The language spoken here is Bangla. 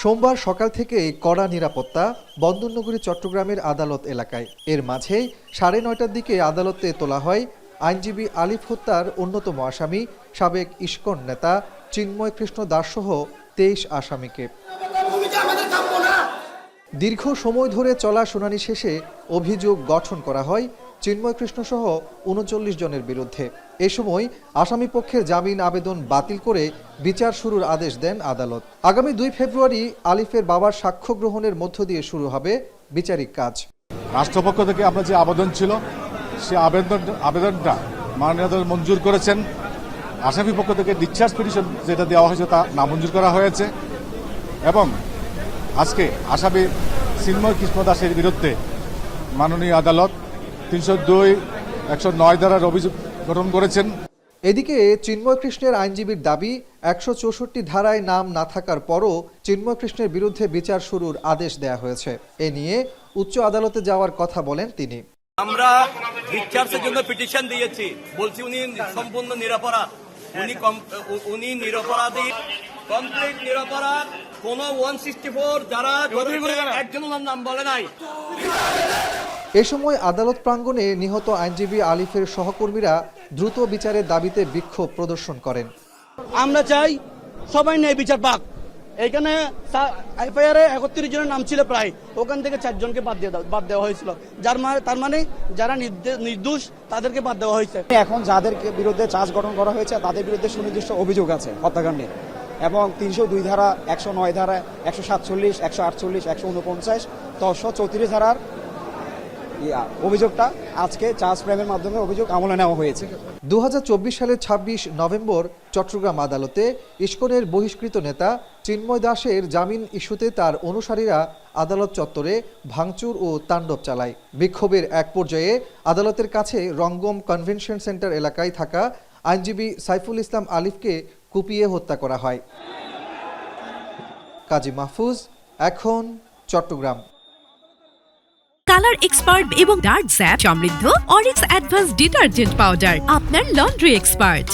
সোমবার সকাল থেকেই কড়া নিরাপত্তা বন্দরনগরী চট্টগ্রামের আদালত এলাকায়। এর মাঝেই 9:30টার দিকে আদালতে তোলা হয় আইনজীবী আলিফ হত্যার অন্যতম আসামি সাবেক ইসকন নেতা চিন্ময় কৃষ্ণ দাসসহ 23 আসামিকে। দীর্ঘ সময় ধরে চলা শুনানি শেষে অভিযোগ গঠন করা হয় চিন্ময় কৃষ্ণসহ 39 জনের বিরুদ্ধে। এ সময় আসামিপক্ষের জামিন আবেদন বাতিল করে বিচার শুরুর আদেশ দেন আদালত। আগামী 2 ফেব্রুয়ারি আলিফের বাবার সাক্ষ্য গ্রহণের মধ্য দিয়ে শুরু হবে বিচারিক কাজ। রাষ্ট্রপক্ষ থেকে আপনার যে আবেদন ছিল সে আবেদনটা মাননীয় আদালত মঞ্জুর করেছেন। আসামি পক্ষ থেকে ডিসচার্জ পিটিশন যেটা দেওয়া হয়েছে তা নামঞ্জুর করা হয়েছে এবং আজকে আসামি চিন্ময় কৃষ্ণ দাসের বিরুদ্ধে মাননীয় আদালত 302, 109 ধারার অভিযোগ গঠন করেছেন। এদিকে চিন্ময় কৃষ্ণের আইনজীবীর দাবি 164 ধারায় নাম না থাকার পরও চিন্ময় কৃষ্ণের বিরুদ্ধে বিচার শুরুর আদেশ দেয়া হয়েছে। এ নিয়ে উচ্চ আদালতে যাওয়ার কথা বলেন তিনি। আমরা ডিসচার্জের জন্য পিটিশন দিয়েছি, বলছি উনি সম্পূর্ণ নিরপরাধ, উনি নিরপরাধী, কমপ্লিট নিরপরাধ। কোন 164 যারা একজন নাম বলে নাই। এ সময় আদালত প্রাঙ্গণে নিহত আইনজীবী আলিফের সহকর্মীরা দ্রুত বিচারের দাবিতে বিক্ষোভ প্রদর্শন করেন। আমরা চাই সবাই ন্যায় বিচার পাক। এখানে এফআইআরে 31 জনের নাম ছিল প্রায়, ওখান থেকে 4 জনকে বাদ দেওয়া হয়েছিল, তার মানে যারা নির্দোষ তাদেরকে বাদ দেওয়া হয়েছে। এখন যাদের বিরুদ্ধে চার্জ গঠন করা হয়েছে তাদের বিরুদ্ধে সুনির্দিষ্ট অভিযোগ আছে হত্যাকাণ্ডে এবং 302 ধারা, 109 ধারা, 147, 148, 149, 134 ধারার অভিযোগটা আজকে চার্জ ফ্রেমের মাধ্যমে অভিযোগ আমলে নেওয়া হয়েছে। 2024 সালের 26 নভেম্বর চট্টগ্রাম আদালতে ইসকনের বহিষ্কৃত নেতা চিন্ময় দাসের জামিন ইস্যুতে তার অনুসারীরা আদালত চত্বরে ভাঙচুর ও তাণ্ডব চালায়। বিক্ষোভের এক পর্যায়ে আদালতের কাছে রঙ্গম কনভেনশন সেন্টার এলাকায় থাকা আইনজীবী সাইফুল ইসলাম আলিফকে কুপিয়ে হত্যা করা হয়। কাজী মাহফুজ, এখন চট্টগ্রাম। কালার এক্সপার্ট এবং ডার্ক জ্যাপ সমৃদ্ধ অরিক্স অ্যাডভান্স ডিটারজেন্ট পাউডার আপনার লন্ড্রি এক্সপার্ট।